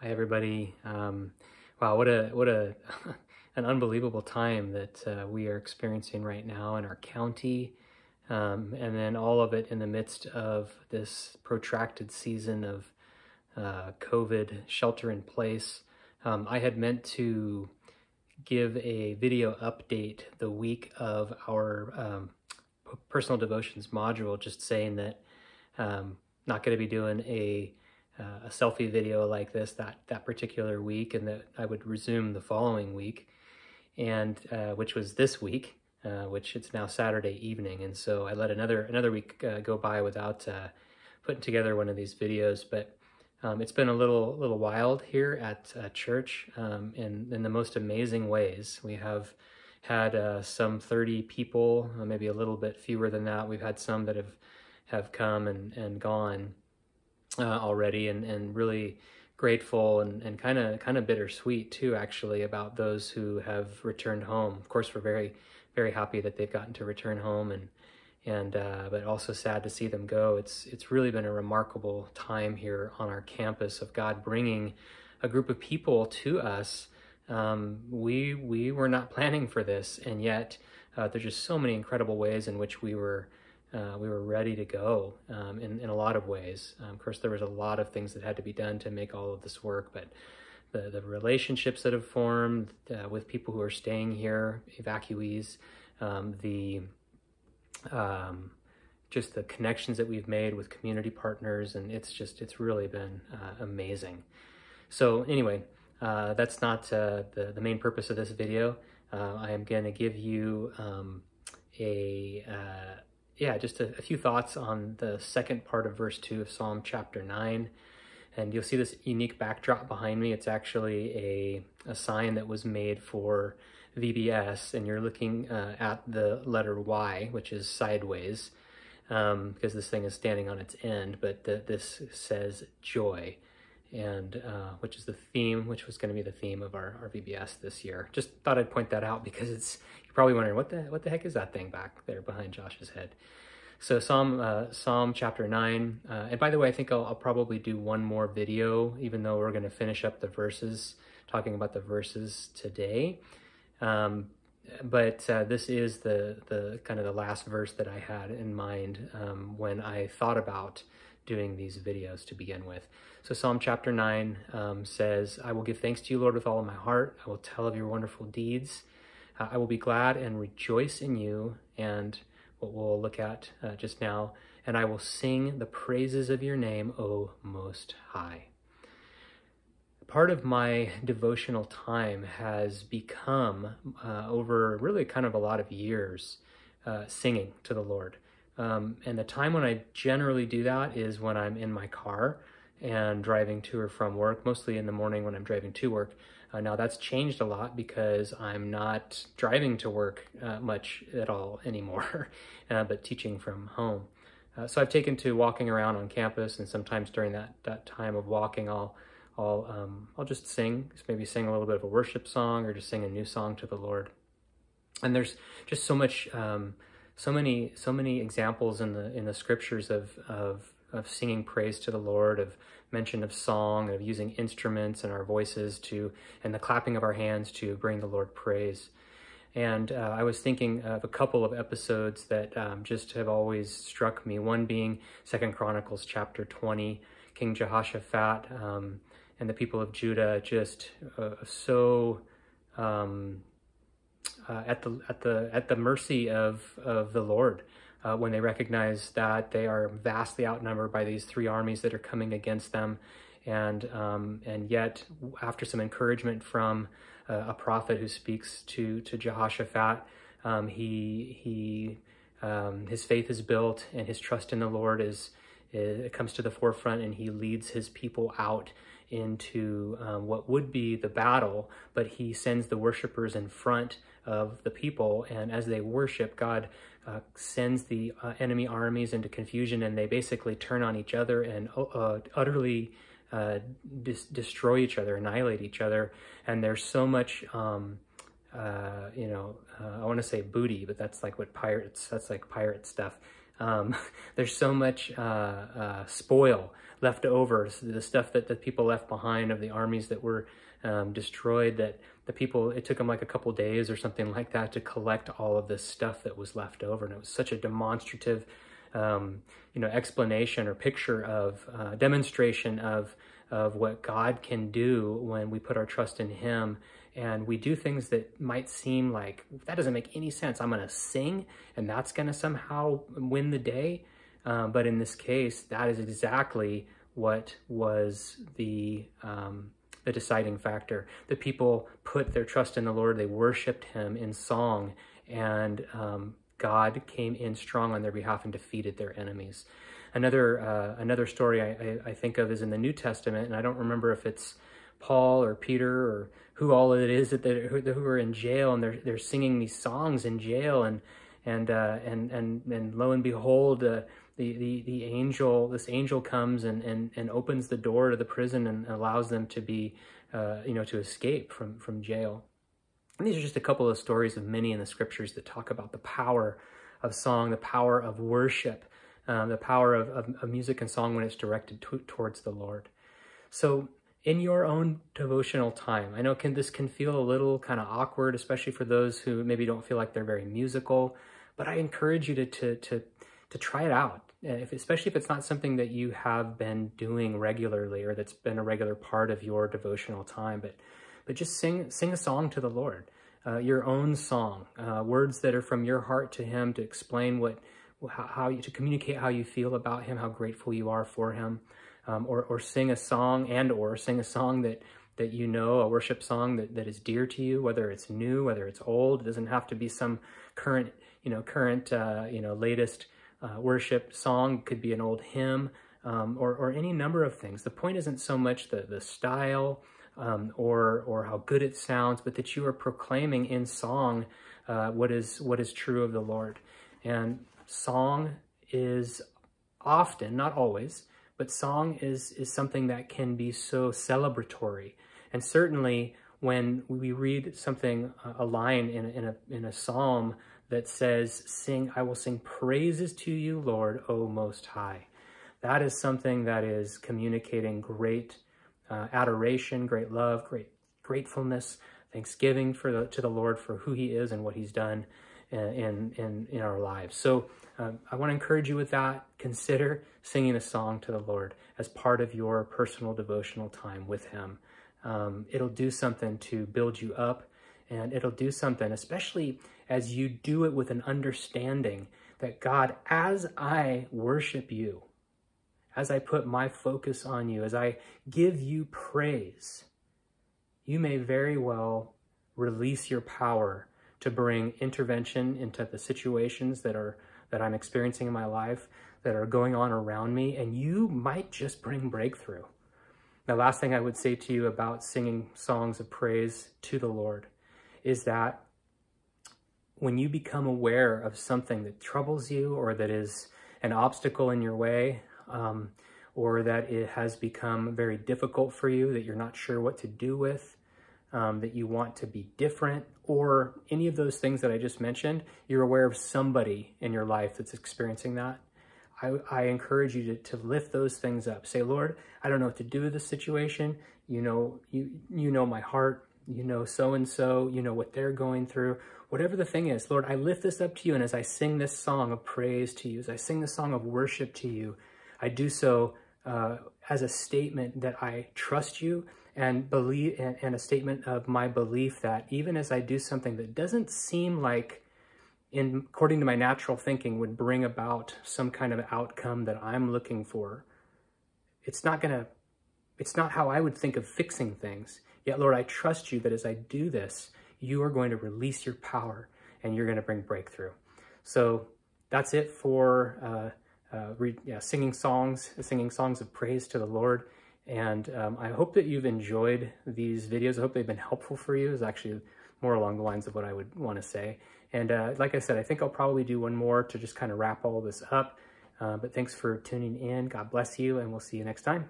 Hi everybody. Wow, what a an unbelievable time that we are experiencing right now in our county, and then all of it in the midst of this protracted season of COVID shelter in place. I had meant to give a video update the week of our personal devotions module, just saying that not going to be doing a selfie video like this that particular week, and that I would resume the following week, and which was this week, which it's now Saturday evening, and so I let another week go by without putting together one of these videos. But it's been a little wild here at church, in the most amazing ways. We have had some 30 people, maybe a little bit fewer than that. We've had some that have come and gone already, and really grateful and kind of bittersweet too, actually, about those who have returned home. Of course, we're very happy that they've gotten to return home, and but also sad to see them go. It's really been a remarkable time here on our campus of God bringing a group of people to us. We were not planning for this, and yet there's just so many incredible ways in which we were ready to go, in a lot of ways. Of course, there was a lot of things that had to be done to make all of this work, but the relationships that have formed with people who are staying here, evacuees, just the connections that we've made with community partners, and it's really been amazing. So anyway, that's not the main purpose of this video. I am going to give you just a few thoughts on the second part of verse 2 of Psalm chapter 9. And you'll see this unique backdrop behind me. It's actually a sign that was made for VBS, and you're looking at the letter Y, which is sideways, because this thing is standing on its end, but this says joy, and which is the theme, which was going to be the theme of our VBS this year. Just thought I'd point that out because you're probably wondering, what the heck is that thing back there behind Josh's head? So Psalm chapter 9, and by the way, I think I'll probably do one more video, even though we're going to finish up the verses, talking about the verses today. But this is the kind of the last verse that I had in mind when I thought about doing these videos to begin with. So Psalm chapter 9 says, "I will give thanks to you, Lord, with all of my heart. I will tell of your wonderful deeds. I will be glad and rejoice in you," and what we'll look at just now, "and I will sing the praises of your name, O Most High." Part of my devotional time has become, over really kind of a lot of years, singing to the Lord. And the time when I generally do that is when I'm in my car and driving to or from work, mostly in the morning when I'm driving to work. Now that's changed a lot because I'm not driving to work much at all anymore, but teaching from home. So I've taken to walking around on campus, and sometimes during that time of walking, I'll just sing, maybe sing a little bit of a worship song, or just sing a new song to the Lord. And there's just so many examples in the scriptures of singing praise to the Lord, of mention of song, of using instruments and our voices and the clapping of our hands to bring the Lord praise. And I was thinking of a couple of episodes that just have always struck me. One being 2 Chronicles chapter 20, King Jehoshaphat and the people of Judah just so at the mercy of the Lord, when they recognize that they are vastly outnumbered by these three armies that are coming against them, and yet after some encouragement from a prophet who speaks to Jehoshaphat, his faith is built, and his trust in the Lord it comes to the forefront, and he leads his people out into what would be the battle, but he sends the worshipers in front of the people, and as they worship, God sends the enemy armies into confusion, and they basically turn on each other and utterly destroy each other, annihilate each other. And there's so much I want to say booty, but that's like pirate stuff. There's so much spoil left over, the stuff that the people left behind of the armies that were destroyed, that the people, it took them like a couple days or something like that to collect all of this stuff that was left over. And it was such a demonstrative, explanation or picture of, demonstration of what God can do when we put our trust in him. And we do things that might seem like, that doesn't make any sense. I'm going to sing and that's going to somehow win the day. But in this case, that is exactly what was the deciding factor. The people put their trust in the Lord. They worshiped him in song, and God came in strong on their behalf and defeated their enemies. Another story I think of is in the New Testament, and I don't remember if it's Paul or Peter or who all it is who are in jail, and they're singing these songs in jail, and lo and behold, the angel comes and opens the door to the prison and allows them to be to escape from jail. And these are just a couple of stories of many in the scriptures that talk about the power of song, the power of worship, the power of music and song when it's directed towards the Lord. So in your own devotional time, I know this can feel a little kind of awkward, especially for those who maybe don't feel like they're very musical, but I encourage you to try it out, especially if it's not something that you have been doing regularly or that's been a regular part of your devotional time, but just sing a song to the Lord, your own song, words that are from your heart to him, to explain to communicate how you feel about him, how grateful you are for him, or sing a song or sing a song that a worship song that is dear to you, whether it's new, whether it's old. It doesn't have to be some current latest worship song. It could be an old hymn, or any number of things. The point isn't so much the style or how good it sounds, but that you are proclaiming in song what is true of the Lord. And song is often, not always, but song is something that can be so celebratory. And certainly when we read something, a line in a psalm that says, I will sing praises to you, Lord, O Most High. That is something that is communicating great adoration, great love, great gratefulness, thanksgiving to the Lord for who he is and what he's done in our lives. So I want to encourage you with that. Consider singing a song to the Lord as part of your personal devotional time with him. It'll do something to build you up, and it'll do something, especially as you do it with an understanding that God, as I worship you, as I put my focus on you, as I give you praise, you may very well release your power to bring intervention into the situations that I'm experiencing in my life, that are going on around me, and you might just bring breakthrough. The last thing I would say to you about singing songs of praise to the Lord is that when you become aware of something that troubles you, or that is an obstacle in your way, or that it has become very difficult for you, that you're not sure what to do with, that you want to be different, or any of those things that I just mentioned, you're aware of somebody in your life that's experiencing that, I encourage you to lift those things up. Say, Lord, I don't know what to do with this situation. You know my heart. You know so-and-so. You know what they're going through. Whatever the thing is, Lord, I lift this up to you, and as I sing this song of praise to you, as I sing this song of worship to you, I do so as a statement that I trust you, and believe, and a statement of my belief that even as I do something that doesn't seem like, according to my natural thinking, would bring about some kind of outcome that I'm looking for, it's not how I would think of fixing things. Yet, Lord, I trust you that as I do this, you are going to release your power and you're going to bring breakthrough. So that's it for singing songs of praise to the Lord. And I hope that you've enjoyed these videos. I hope they've been helpful for you. It's actually more along the lines of what I would want to say. And like I said, I think I'll probably do one more to just kind of wrap all this up. But thanks for tuning in. God bless you, and we'll see you next time.